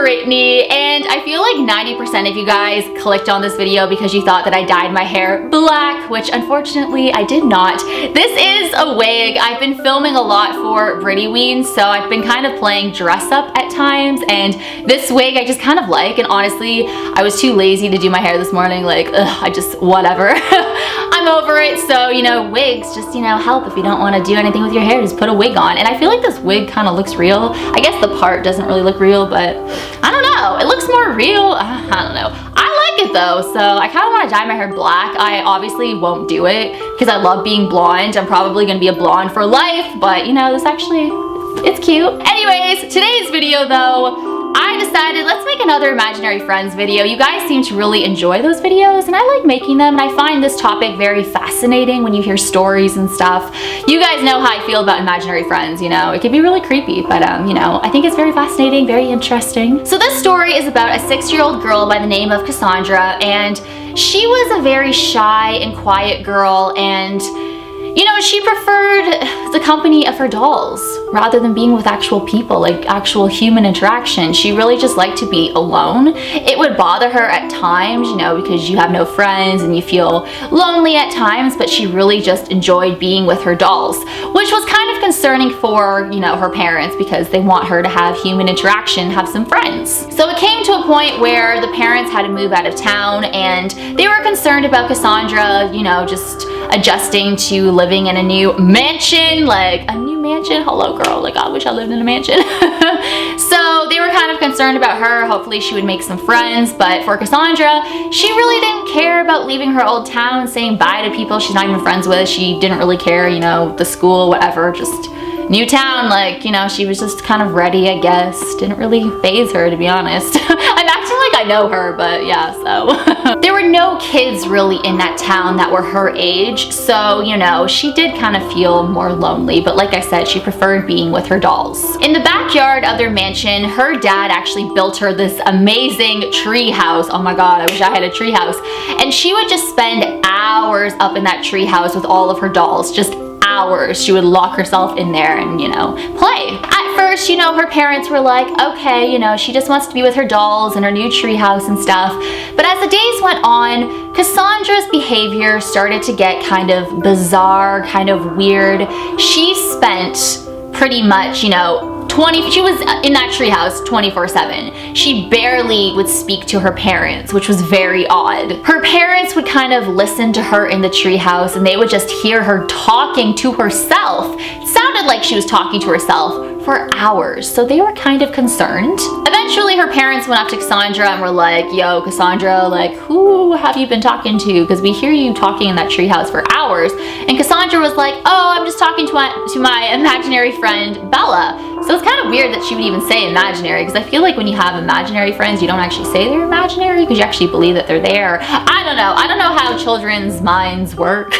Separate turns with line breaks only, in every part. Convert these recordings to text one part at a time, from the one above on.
Brittany, and I feel like 90% of you guys clicked on this video because you thought that I dyed my hair black, which unfortunately I did not. This is a wig. I've been filming a lot for Brittyween, so I've been kind of playing dress up at times, and this wig I just kind of like, and honestly, I was too lazy to do my hair this morning, like, ugh, I just, whatever. I'm over it, so, you know, wigs just, you know, help if you don't want to do anything with your hair, just put a wig on. And I feel like this wig kind of looks real. I guess the part doesn't really look real, but I don't know. It looks more real. I don't know. I like it though, so I kind of want to dye my hair black. I obviously won't do it because I love being blonde. I'm probably going to be a blonde for life, but you know, this actually, it's cute. Anyways, today's video though, I decided let's make another imaginary friends video. You guys seem to really enjoy those videos and I like making them, and I find this topic very fascinating when you hear stories and stuff. You guys know how I feel about imaginary friends, you know. It can be really creepy, but you know, I think it's very fascinating, very interesting. So this story is about a 6-year-old girl by the name of Cassandra, and she was a very shy and quiet girl, and you know, she preferred the company of her dolls rather than being with actual people, like actual human interaction. She really just liked to be alone. It would bother her at times, you know, because you have no friends and you feel lonely at times, but she really just enjoyed being with her dolls, which was kind of concerning for, you know, her parents because they want her to have human interaction, have some friends. So it came to a point where the parents had to move out of town and they were concerned about Cassandra, you know, just adjusting to living in a new mansion, like a new mansion. Hello girl, like I wish I lived in a mansion. So they were kind of concerned about her. Hopefully she would make some friends, but for Cassandra, she really didn't care about leaving her old town, saying bye to people she's not even friends with. She didn't really care, you know, the school, whatever, just new town, like, you know, she was just kind of ready, I guess. Didn't really faze her, to be honest. I'm acting like I know her, but yeah, so. There were no kids really in that town that were her age, so, you know, she did kind of feel more lonely, but like I said, she preferred being with her dolls. In the backyard of their mansion, her dad actually built her this amazing tree house. Oh my god, I wish I had a tree house. And she would just spend hours up in that tree house with all of her dolls, just hours. She would lock herself in there and, you know, play. At first, you know, her parents were like, okay, you know, she just wants to be with her dolls and her new treehouse and stuff. But as the days went on, Cassandra's behavior started to get kind of bizarre, kind of weird. She spent pretty much, you know, she was in that treehouse 24/7. She barely would speak to her parents, which was very odd. Her parents would kind of listen to her in the treehouse and they would just hear her talking to herself. It sounded like she was talking to herself for hours, so they were kind of concerned. Eventually her parents went up to Cassandra and were like, yo, Cassandra, like, who have you been talking to? Because we hear you talking in that treehouse for hours. And Cassandra was like, oh, I'm just talking to my imaginary friend, Bella. So it's kind of weird that she would even say imaginary, because I feel like when you have imaginary friends, you don't actually say they're imaginary because you actually believe that they're there. I don't know. I don't know how children's minds work.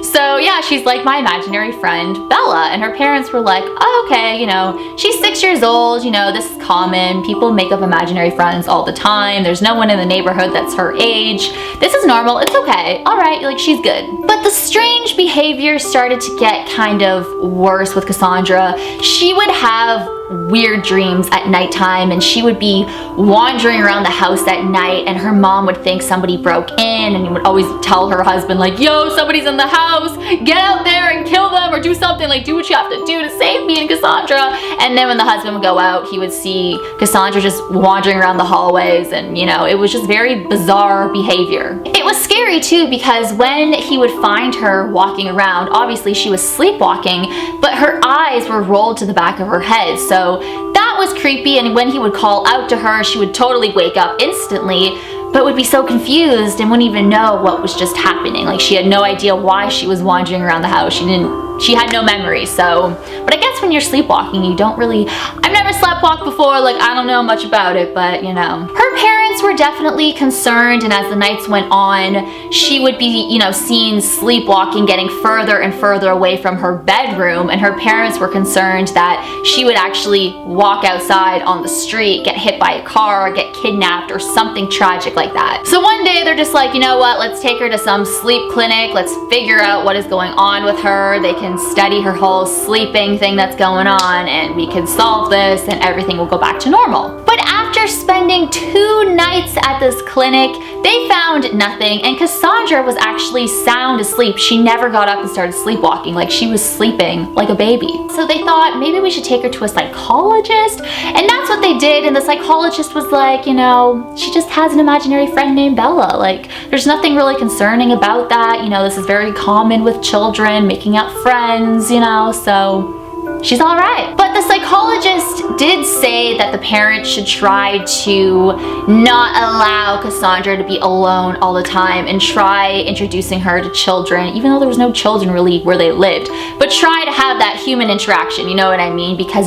So yeah, she's like my imaginary friend, Bella. And her parents were like, oh, okay, you know, she's 6 years old, you know, this is common. People make up imaginary friends all the time. There's no one in the neighborhood that's her age. This is normal, it's okay. All right, like she's good. But the strange behavior started to get kind of worse with Cassandra. She would have weird dreams at nighttime and she would be wandering around the house at night and her mom would think somebody broke in and would always tell her husband like, yo, somebody's in the house, get out there and kill them or do something, like do what you have to do to save me and Cassandra. And then when the husband would go out, he would see Cassandra just wandering around the hallways, and you know, it was just very bizarre behavior. It was scary too because when he would find her walking around, obviously she was sleepwalking, but her eyes were rolled to the back of her head, so that was creepy. And when he would call out to her, she would totally wake up instantly, but would be so confused and wouldn't even know what was just happening. Like she had no idea why she was wandering around the house. She had no memory, so. But I guess when you're sleepwalking, you don't really, I've never sleptwalked before, like I don't know much about it, but you know. Her parents were definitely concerned, and as the nights went on, she would be, you know, seen sleepwalking, getting further and further away from her bedroom, and her parents were concerned that she would actually walk outside on the street, get hit by a car, or get kidnapped, or something tragic like that. So one day they're just like, you know what, let's take her to some sleep clinic, let's figure out what is going on with her. They can study her whole sleeping thing that's going on, and we can solve this and everything will go back to normal. But after after spending 2 nights at this clinic, they found nothing, and Cassandra was actually sound asleep. She never got up and started sleepwalking, like she was sleeping like a baby. So they thought maybe we should take her to a psychologist, and that's what they did. And the psychologist was like, you know, she just has an imaginary friend named Bella. Like, there's nothing really concerning about that. You know, this is very common with children, making out friends, you know, so she's all right. But the psychologist did say that the parents should try to not allow Cassandra to be alone all the time and try introducing her to children, even though there was no children really where they lived, but try to have that human interaction, you know what I mean? Because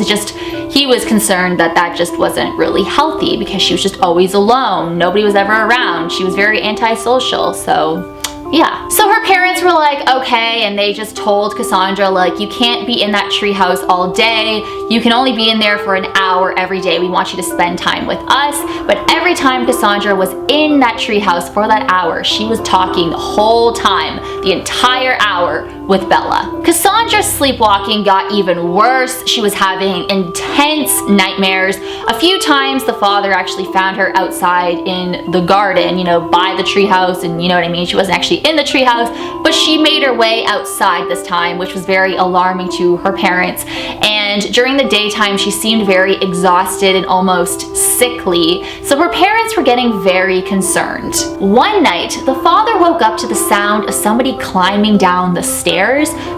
he was concerned that that just wasn't really healthy, because she was just always alone. Nobody was ever around. She was very antisocial, so yeah. So her parents were like, okay, and they just told Cassandra, like, you can't be in that treehouse all day. You can only be in there for an hour every day. We want you to spend time with us. But every time Cassandra was in that treehouse for that hour, she was talking the whole time, the entire hour, with Bella. Cassandra's sleepwalking got even worse. She was having intense nightmares. A few times the father actually found her outside in the garden, you know, by the treehouse, and you know what I mean? She wasn't actually in the treehouse, but she made her way outside this time, which was very alarming to her parents. And during the daytime, she seemed very exhausted and almost sickly, so her parents were getting very concerned. One night, the father woke up to the sound of somebody climbing down the stairs.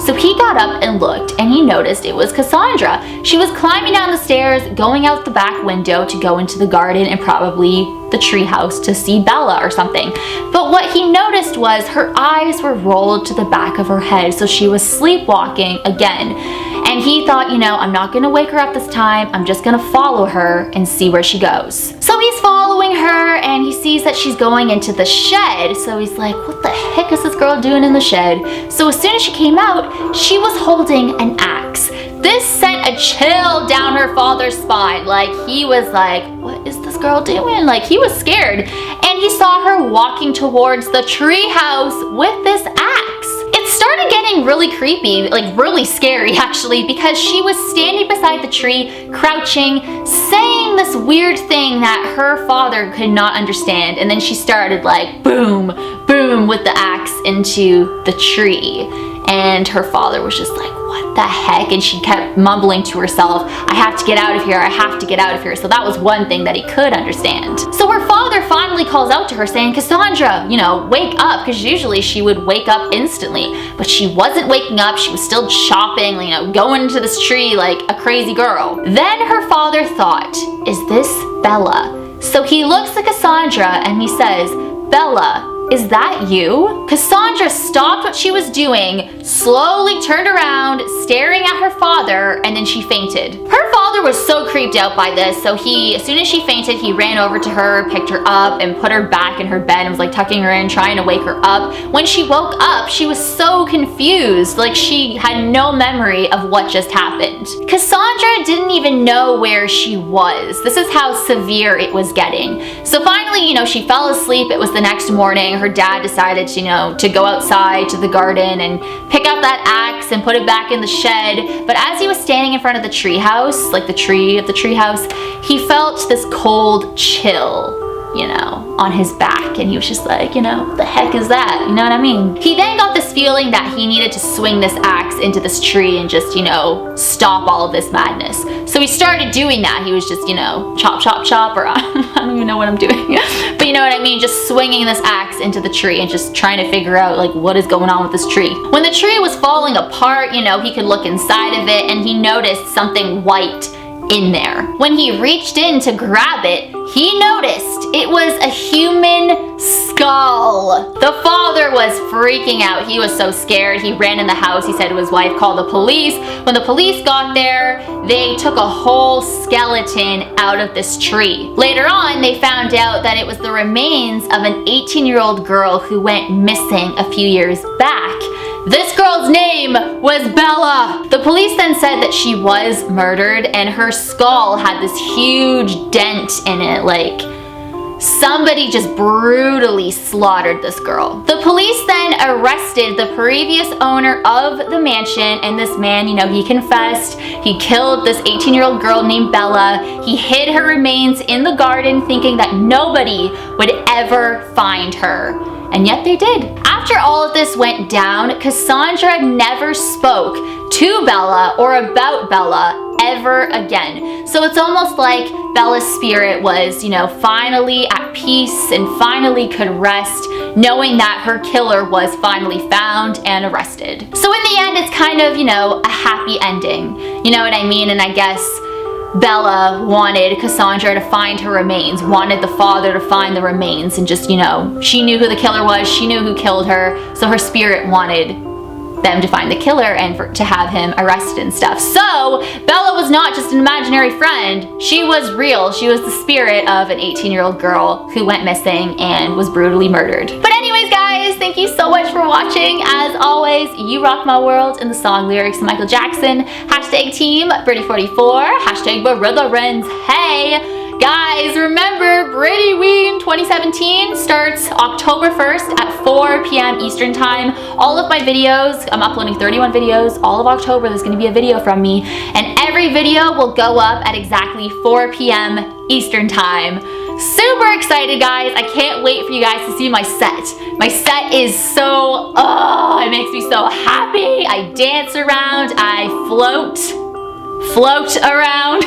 So he got up and looked, and he noticed it was Cassandra. She was climbing down the stairs, going out the back window to go into the garden and probably the treehouse to see Bella or something. But what he noticed was her eyes were rolled to the back of her head, so she was sleepwalking again. And he thought, you know, I'm not gonna wake her up this time. I'm just gonna follow her and see where she goes. So he's following her, and he sees that she's going into the shed. So he's like, what the heck is this girl doing in the shed? So as soon as she came out, she was holding an axe. This sent a chill down her father's spine. Like, he was like, what is this girl doing? Like, he was scared. And he saw her walking towards the treehouse with this axe. It started getting really creepy, like really scary actually, because she was standing beside the tree, crouching, saying this weird thing that her father could not understand. And then she started like boom, boom with the axe into the tree. And her father was just like, what the heck? And she kept mumbling to herself, I have to get out of here, I have to get out of here. So that was one thing that he could understand. So her father finally calls out to her saying, Cassandra, you know, wake up, because usually she would wake up instantly, but she wasn't waking up. She was still chopping, you know, going into this tree like a crazy girl. Then her father thought, is this Bella? So he looks at Cassandra and he says, Bella, is that you? Cassandra stopped what she was doing, slowly turned around, staring at her father, and then she fainted. Her father was so creeped out by this, so as soon as she fainted, he ran over to her, picked her up, and put her back in her bed and was like tucking her in, trying to wake her up. When she woke up, she was so confused, like she had no memory of what just happened. Cassandra didn't even know where she was. This is how severe it was getting. So finally, you know, she fell asleep. It was the next morning. Her dad decided, you know, to go outside to the garden and pick up that axe and put it back in the shed. But as he was standing in front of the treehouse, like the tree of the treehouse, he felt this cold chill, you know, on his back, and he was just like, you know, what the heck is that? You know what I mean? He then got this feeling that he needed to swing this axe into this tree and just, you know, stop all of this madness. So he started doing that. He was just, you know, chop, chop, chop, or I don't even know what I'm doing. But you know what I mean? Just swinging this axe into the tree and just trying to figure out, like, what is going on with this tree. When the tree was falling apart, you know, he could look inside of it, and he noticed something white in there. When he reached in to grab it, he noticed it was a human skull. The father was freaking out. He was so scared. He ran in the house. He said to his wife, call the police. When the police got there, they took a whole skeleton out of this tree. Later on, they found out that it was the remains of an 18-year-old girl who went missing a few years back. This girl's name was Bella. The police then said that she was murdered, and her skull had this huge dent in it, like Somebody just brutally slaughtered this girl. The police then arrested the previous owner of the mansion, and this man, you know, he confessed. He killed this 18-year-old girl named Bella. He hid her remains in the garden thinking that nobody would ever find her. And yet they did. After all of this went down, Cassandra never spoke to Bella or about Bella ever again. So it's almost like Bella's spirit was, you know, finally at peace and finally could rest, knowing that her killer was finally found and arrested. So in the end, it's kind of, you know, a happy ending. You know what I mean? And I guess Bella wanted Cassandra to find her remains, wanted the father to find the remains, and just, you know, she knew who the killer was, she knew who killed her, so her spirit wanted them to find the killer and to have him arrested and stuff. So Bella was not just an imaginary friend, she was real. She was the spirit of an 18-year-old girl who went missing and was brutally murdered. But anyways guys, thank you so much for watching. As always, you rock my world in the song lyrics of Michael Jackson. Hashtag team Britty44, hashtag Barillarens. Hey! Guys, remember, Brittyween 2017 starts October 1st at 4 p.m. Eastern Time. All of my videos, I'm uploading 31 videos. All of October, there's going to be a video from me. And every video will go up at exactly 4 p.m. Eastern Time. Super excited, guys. I can't wait for you guys to see my set. My set is so, it makes me so happy. I dance around, I float around,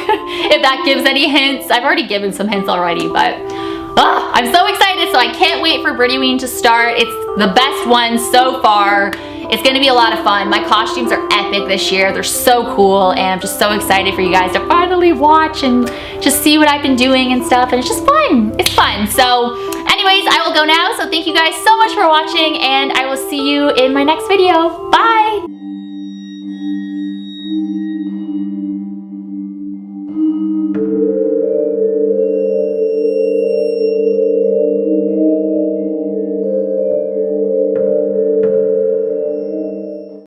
if that gives any hints. I've already given some hints already, but I'm so excited, so I can't wait for Brittyween to start. It's the best one so far. It's gonna be a lot of fun. My costumes are epic this year. They're so cool, and I'm just so excited for you guys to finally watch and just see what I've been doing and stuff, and it's just fun. It's fun. So anyways, I will go now, so thank you guys so much for watching, and I will see you in my next video. Bye!